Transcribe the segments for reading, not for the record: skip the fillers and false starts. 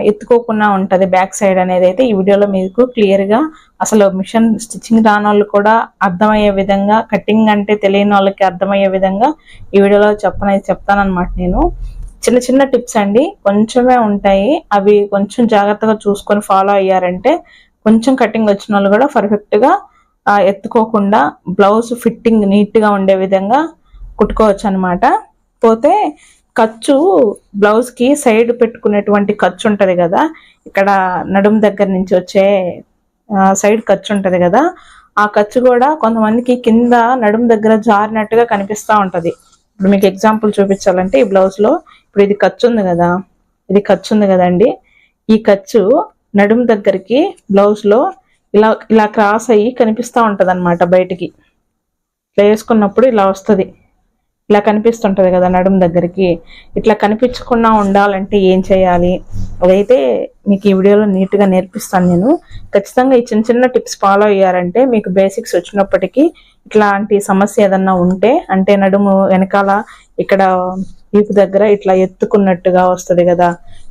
ఎత్తుకోకుండా ఉంటది back side అనేది అయితే ఈ వీడియోలో మీకు క్లియర్ గా అసలు మిషన్ స్టిచ్చింగ్ రాని వాళ్ళు కూడా అర్థమయ్యే విధంగా, కటింగ్ అంటే తెలియని వాళ్ళకి అర్థమయ్యే విధంగా ఈ వీడియోలో చెప్తానన్నమాట. నేను చిన్న చిన్న టిప్స్ అండి, కొంచెమే ఉంటాయి. అవి కొంచెం జాగ్రత్తగా చూసుకొని ఫాలో అయ్యారంటే కొంచెం కటింగ్ వచ్చిన వాళ్ళు కూడా పర్ఫెక్ట్ గా ఎత్తుకోకుండా బ్లౌజ్ ఫిట్టింగ్ నీట్ గా ఉండే విధంగా కుట్టుకోవచ్చు అనమాట. పోతే ఖర్చు, బ్లౌజ్ కి సైడ్ పెట్టుకునేటువంటి ఖర్చు ఉంటది కదా, ఇక్కడ నడుము దగ్గర నుంచి వచ్చే సైడ్ ఖర్చు ఉంటది కదా, ఆ ఖర్చు కూడా కొంతమందికి కింద నడుము దగ్గర జారినట్టుగా కనిపిస్తూ ఉంటది. ఇప్పుడు మీకు ఎగ్జాంపుల్ చూపించాలంటే ఈ బ్లౌజ్ లో ఇప్పుడు ఇది ఖర్చు ఉంది కదా, ఇది ఖర్చు ఉంది కదండి, ఈ ఖర్చు నడుము దగ్గరికి బ్లౌజ్ లో ఇలా ఇలా క్రాస్ అయ్యి కనిపిస్తూ ఉంటది అనమాట. బయటికి ఇట్లా వేసుకున్నప్పుడు ఇలా వస్తుంది, ఇలా కనిపిస్తుంటది కదా నడుము దగ్గరికి. ఇట్లా కనిపించకుండా ఉండాలంటే ఏం చేయాలి అదైతే మీకు ఈ వీడియోలో నీట్ గా నేర్పిస్తాను నేను. ఖచ్చితంగా ఈ చిన్న చిన్న టిప్స్ ఫాలో అయ్యారంటే మీకు బేసిక్స్ వచ్చినప్పటికీ ఇట్లాంటి సమస్య ఏదన్నా ఉంటే, అంటే నడుము వెనకాల ఇక్కడ వీపు దగ్గర ఇట్లా ఎత్తుకున్నట్టుగా వస్తుంది కదా,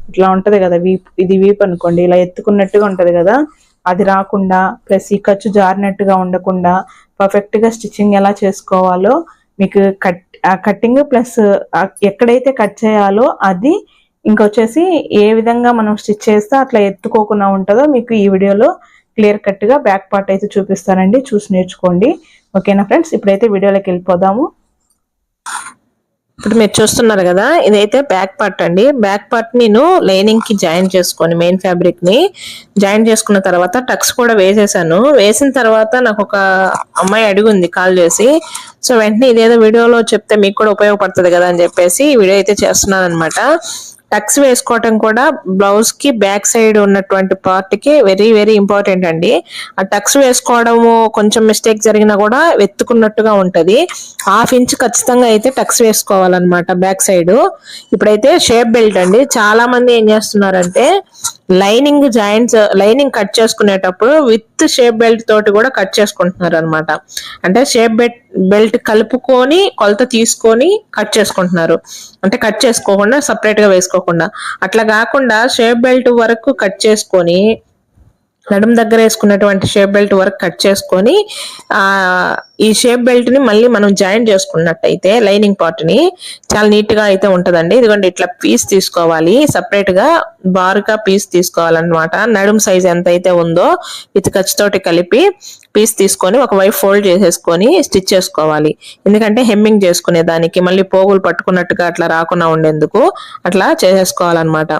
ఇట్లా ఉంటది కదా వీపు, ఇది వీపు అనుకోండి, ఇలా ఎత్తుకున్నట్టుగా ఉంటది కదా, అది రాకుండా ప్లస్ ఈ ఖర్చు జారినట్టుగా ఉండకుండా పర్ఫెక్ట్ గా స్టిచ్చింగ్ ఎలా చేసుకోవాలో మీకు కట్టింగ్ ప్లస్ ఎక్కడైతే కట్ చేయాలో అది, ఇంకొచ్చేసి ఏ విధంగా మనం స్టిచ్ చేస్తే అట్లా ఎత్తుకోకుండా ఉంటుందో మీకు ఈ వీడియోలో క్లియర్ కట్ గా బ్యాక్ పార్ట్ అయితే చూపిస్తానండి, చూసి నేర్చుకోండి. ఓకేనా ఫ్రెండ్స్, ఇప్పుడైతే వీడియోలోకి వెళ్ళిపోదాము. ఇప్పుడు మీరు చూస్తున్నారు కదా, ఇదైతే బ్యాక్ పార్ట్ అండి. బ్యాక్ పార్ట్ నేను లైనింగ్ కి జాయిన్ చేసుకొని మెయిన్ ఫ్యాబ్రిక్ ని జాయిన్ చేసుకున్న తర్వాత టక్స్ కూడా వేసేసాను. వేసిన తర్వాత నాకు ఒక అమ్మాయి అడిగింది కాల్ చేసి, సో వెంటనే ఇదేదో వీడియోలో చెప్తే మీకు కూడా ఉపయోగపడుతుంది కదా అని చెప్పేసి వీడియో అయితే చేస్తున్నాను అనమాట. టక్స్ వేసుకోవటం కూడా బ్లౌజ్ కి బ్యాక్ సైడ్ ఉన్నటువంటి పార్ట్ కి వెరీ వెరీ ఇంపార్టెంట్ అండి. ఆ టక్స్ వేసుకోవడము కొంచెం మిస్టేక్ జరిగినా కూడా వెతుకున్నట్టుగా ఉంటది. 1/2 ఇంచ్ ఖచ్చితంగా అయితే టక్స్ వేసుకోవాలన్నమాట బ్యాక్ సైడ్. ఇప్పుడైతే షేప్ బెల్ట్ అండి, చాలా మంది ఏం చేస్తున్నారంటే లైనింగ్ కట్ చేసుకునేటప్పుడు విత్ షేప్ బెల్ట్ తోటి కూడా కట్ చేసుకుంటున్నారు అనమాట. అంటే షేప్ బెల్ట్ కలుపుకొని కొలత తీసుకొని కట్ చేసుకుంటున్నారు, అంటే కట్ చేసుకోకుండా సపరేట్ గా వేసుకోకుండా. అట్లా కాకుండా షేప్ బెల్ట్ వరకు కట్ చేసుకొని నడుము దగ్గర వేసుకున్నటువంటి షేప్ బెల్ట్ వరకు కట్ చేసుకొని ఈ షేప్ బెల్ట్ ని మళ్ళీ మనం జాయిన్ చేసుకున్నట్టయితే లైనింగ్ పార్ట్ ని చాలా నీట్ గా అయితే ఉంటదండి. ఇదిగోండి ఇట్లా పీస్ తీసుకోవాలి, సపరేట్ గా బారుగా పీస్ తీసుకోవాలన్నమాట. నడుము సైజ్ ఎంత అయితే ఉందో విత్ ఖర్చుతోటి కలిపి పీస్ తీసుకొని ఒకవైపు ఫోల్డ్ చేసేసుకొని స్టిచ్ చేసుకోవాలి. ఎందుకంటే హెమ్మింగ్ చేసుకునే దానికి మళ్ళీ పోగులు పట్టుకున్నట్టుగా అట్లా రాకుండా ఉండేందుకు అట్లా చేసేసుకోవాలన్నమాట.